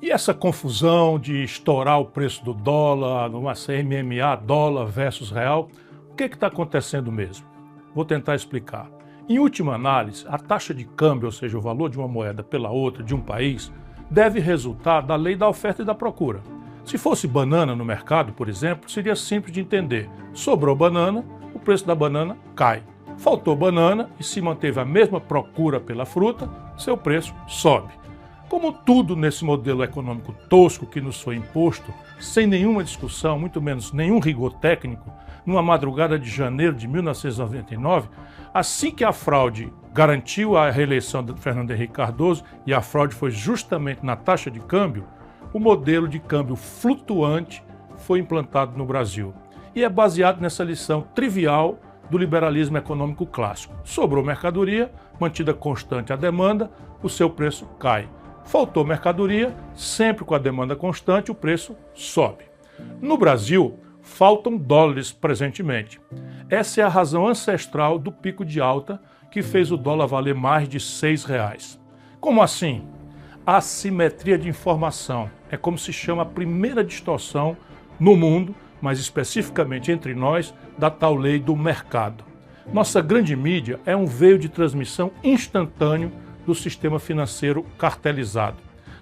E essa confusão de estourar o preço do dólar, numa CMMA, dólar versus real, o que está acontecendo mesmo? Vou tentar explicar. Em última análise, a taxa de câmbio, ou seja, o valor de uma moeda pela outra de um país, deve resultar da lei da oferta e da procura. Se fosse banana no mercado, por exemplo, seria simples de entender. Sobrou banana, o preço da banana cai. Faltou banana e se manteve a mesma procura pela fruta, seu preço sobe. Como tudo nesse modelo econômico tosco que nos foi imposto, sem nenhuma discussão, muito menos nenhum rigor técnico, numa madrugada de janeiro de 1999, assim que a fraude garantiu a reeleição de Fernando Henrique Cardoso, e a fraude foi justamente na taxa de câmbio, o modelo de câmbio flutuante foi implantado no Brasil. E é baseado nessa lição trivial do liberalismo econômico clássico. Sobrou mercadoria, mantida constante a demanda, o seu preço cai. Faltou mercadoria, sempre com a demanda constante, o preço sobe. No Brasil, faltam dólares presentemente. Essa é a razão ancestral do pico de alta que fez o dólar valer mais de R$6. Como assim? Assimetria de informação. É como se chama a primeira distorção no mundo, mas especificamente entre nós, da tal lei do mercado. Nossa grande mídia é um veio de transmissão instantâneo do sistema financeiro cartelizado.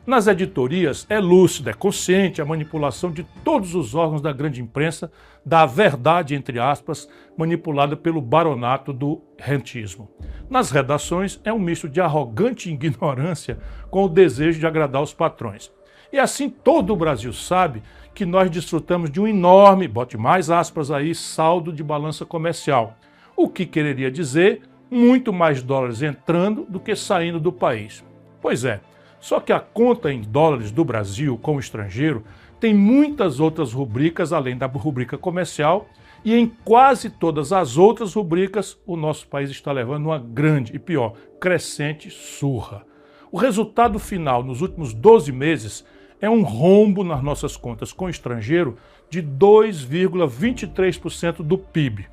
Nas editorias é lúcida, é consciente a manipulação de todos os órgãos da grande imprensa da verdade, entre aspas, manipulada pelo baronato do rentismo. Nas redações é um misto de arrogante ignorância com o desejo de agradar os patrões. E assim todo o Brasil sabe que nós desfrutamos de um enorme, bote mais aspas aí, saldo de balança comercial, o que quereria dizer muito mais dólares entrando do que saindo do país. Pois é, só que a conta em dólares do Brasil com o estrangeiro tem muitas outras rubricas além da rubrica comercial e em quase todas as outras rubricas o nosso país está levando uma grande e pior, crescente surra. O resultado final nos últimos 12 meses é um rombo nas nossas contas com o estrangeiro de 2,23% do PIB.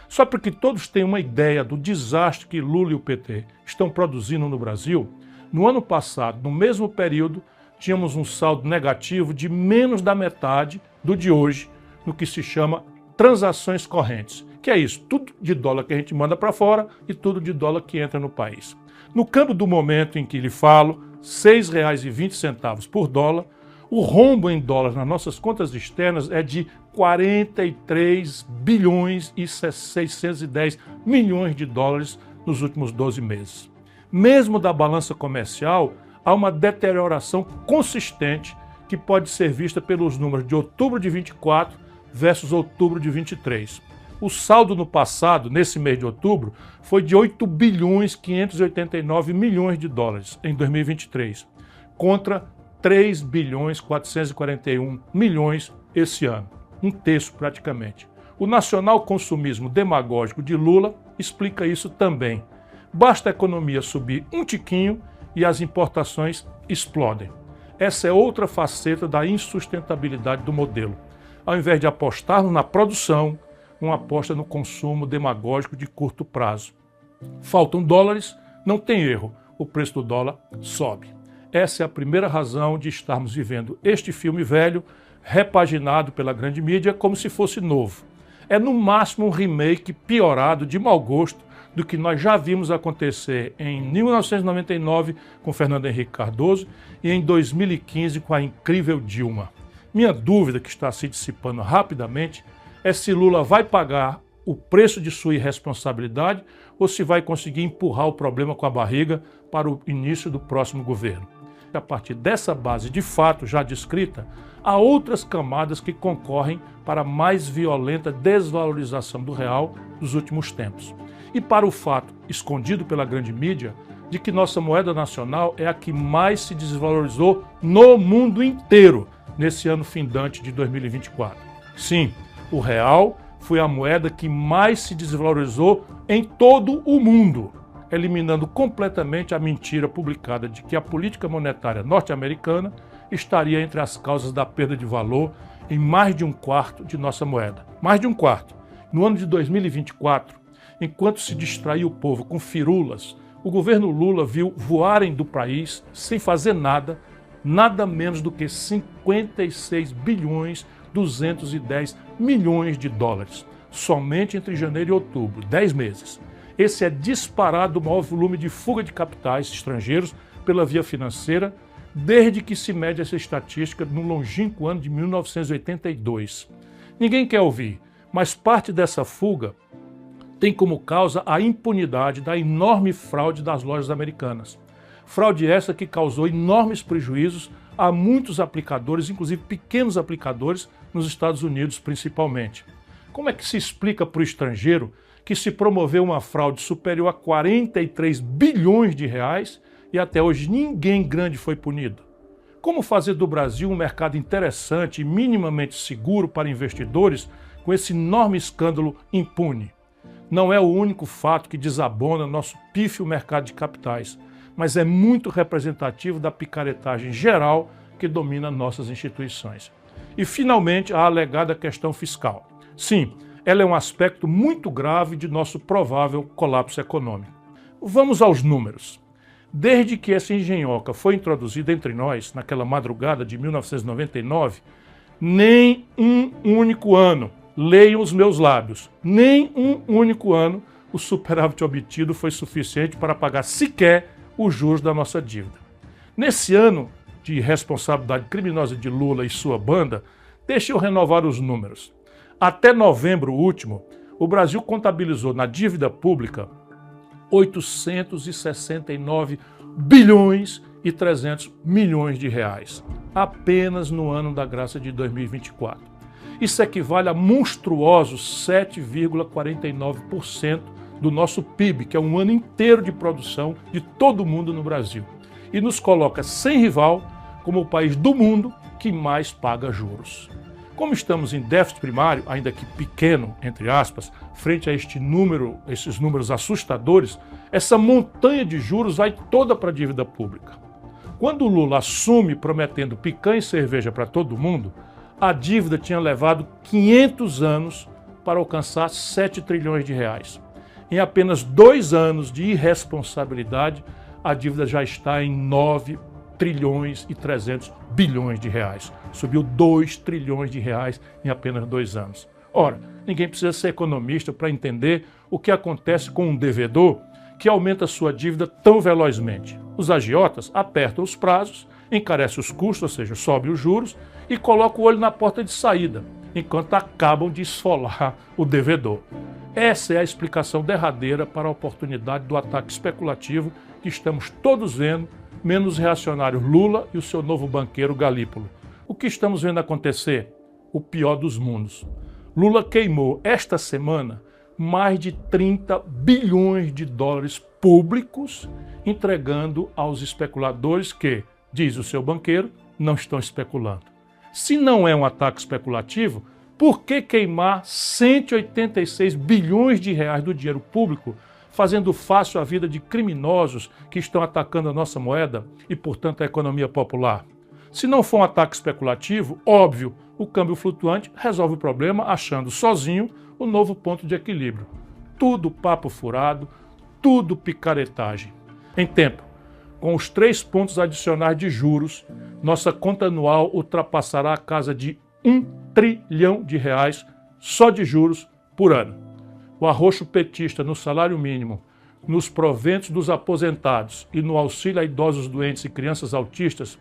Só para que todos tenham uma ideia do desastre que Lula e o PT estão produzindo no Brasil, no ano passado, no mesmo período, tínhamos um saldo negativo de menos da metade do de hoje, no que se chama transações correntes, que é isso, tudo de dólar que a gente manda para fora e tudo de dólar que entra no país. No câmbio do momento em que lhe falo, R$ 6,20 por dólar, o rombo em dólares nas nossas contas externas é de 43 bilhões e 610 milhões de dólares nos últimos 12 meses. Mesmo da balança comercial, há uma deterioração consistente que pode ser vista pelos números de outubro de 24 versus outubro de 23. O saldo no passado, nesse mês de outubro, foi de 8 bilhões 589 milhões de dólares em 2023, contra 3 bilhões 441 milhões esse ano, um terço praticamente. O nacional consumismo demagógico de Lula explica isso também. Basta a economia subir um tiquinho e as importações explodem. Essa é outra faceta da insustentabilidade do modelo. Ao invés de apostarmos na produção, uma aposta no consumo demagógico de curto prazo. Faltam dólares, não tem erro, o preço do dólar sobe. Essa é a primeira razão de estarmos vivendo este filme velho, repaginado pela grande mídia como se fosse novo. É no máximo um remake piorado de mau gosto do que nós já vimos acontecer em 1999 com Fernando Henrique Cardoso e em 2015 com a incrível Dilma. Minha dúvida, que está se dissipando rapidamente, é se Lula vai pagar o preço de sua irresponsabilidade ou se vai conseguir empurrar o problema com a barriga para o início do próximo governo. A partir dessa base de fato já descrita, há outras camadas que concorrem para a mais violenta desvalorização do real dos últimos tempos. E para o fato, escondido pela grande mídia, de que nossa moeda nacional é a que mais se desvalorizou no mundo inteiro nesse ano findante de 2024. Sim, o real foi a moeda que mais se desvalorizou em todo o mundo, eliminando completamente a mentira publicada de que a política monetária norte-americana estaria entre as causas da perda de valor em mais de um quarto de nossa moeda. Mais de um quarto. No ano de 2024, enquanto se distraía o povo com firulas, o governo Lula viu voarem do país, sem fazer nada, nada menos do que 56 bilhões 210 milhões de dólares, somente entre janeiro e outubro, 10 meses. Esse é disparado o maior volume de fuga de capitais estrangeiros pela via financeira, desde que se mede essa estatística no longínquo ano de 1982. Ninguém quer ouvir, mas parte dessa fuga tem como causa a impunidade da enorme fraude das lojas americanas. Fraude essa que causou enormes prejuízos a muitos aplicadores, inclusive pequenos aplicadores, nos Estados Unidos principalmente. Como é que se explica para o estrangeiro que se promoveu uma fraude superior a 43 bilhões de reais e até hoje ninguém grande foi punido? Como fazer do Brasil um mercado interessante e minimamente seguro para investidores com esse enorme escândalo impune? Não é o único fato que desabona nosso pífio mercado de capitais, mas é muito representativo da picaretagem geral que domina nossas instituições. E, finalmente, a alegada questão fiscal. Sim, ela é um aspecto muito grave de nosso provável colapso econômico. Vamos aos números. Desde que essa engenhoca foi introduzida entre nós, naquela madrugada de 1999, nem um único ano, leiam os meus lábios, nem um único ano o superávit obtido foi suficiente para pagar sequer os juros da nossa dívida. Nesse ano de responsabilidade criminosa de Lula e sua banda, deixe eu renovar os números. Até novembro último, o Brasil contabilizou na dívida pública 869 bilhões e 300 milhões de reais, apenas no ano da graça de 2024. Isso equivale a monstruosos 7,49% do nosso PIB, que é um ano inteiro de produção de todo mundo no Brasil, e nos coloca sem rival como o país do mundo que mais paga juros. Como estamos em déficit primário, ainda que pequeno, entre aspas, frente a esses números assustadores, essa montanha de juros vai toda para a dívida pública. Quando o Lula assume prometendo picanha e cerveja para todo mundo, a dívida tinha levado 500 anos para alcançar 7 trilhões de reais. Em apenas 2 anos de irresponsabilidade, a dívida já está em 9 trilhões e 300 bilhões de reais. Subiu 2 trilhões de reais em apenas 2 anos. Ora, ninguém precisa ser economista para entender o que acontece com um devedor que aumenta sua dívida tão velozmente. Os agiotas apertam os prazos, encarecem os custos, ou seja, sobe os juros, e colocam o olho na porta de saída, enquanto acabam de esfolar o devedor. Essa é a explicação derradeira para a oportunidade do ataque especulativo que estamos todos vendo, menos o reacionário Lula e o seu novo banqueiro Galípolo. O que estamos vendo acontecer? O pior dos mundos. Lula queimou esta semana mais de 30 bilhões de dólares públicos, entregando aos especuladores que, diz o seu banqueiro, não estão especulando. Se não é um ataque especulativo, por que queimar 186 bilhões de reais do dinheiro público, fazendo fácil a vida de criminosos que estão atacando a nossa moeda e, portanto, a economia popular? Se não for um ataque especulativo, óbvio, o câmbio flutuante resolve o problema achando sozinho o novo ponto de equilíbrio. Tudo papo furado, tudo picaretagem. Em tempo, com os 3 pontos adicionais de juros, nossa conta anual ultrapassará a casa de 1 trilhão de reais só de juros por ano. O arroxo petista no salário mínimo, nos proventos dos aposentados e no auxílio a idosos doentes e crianças autistas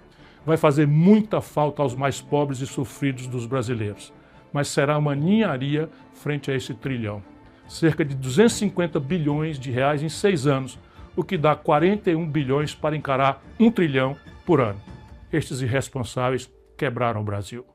vai fazer muita falta aos mais pobres e sofridos dos brasileiros. Mas será uma ninharia frente a esse trilhão. Cerca de 250 bilhões de reais em 6 anos, o que dá 41 bilhões para encarar 1 trilhão por ano. Estes irresponsáveis quebraram o Brasil.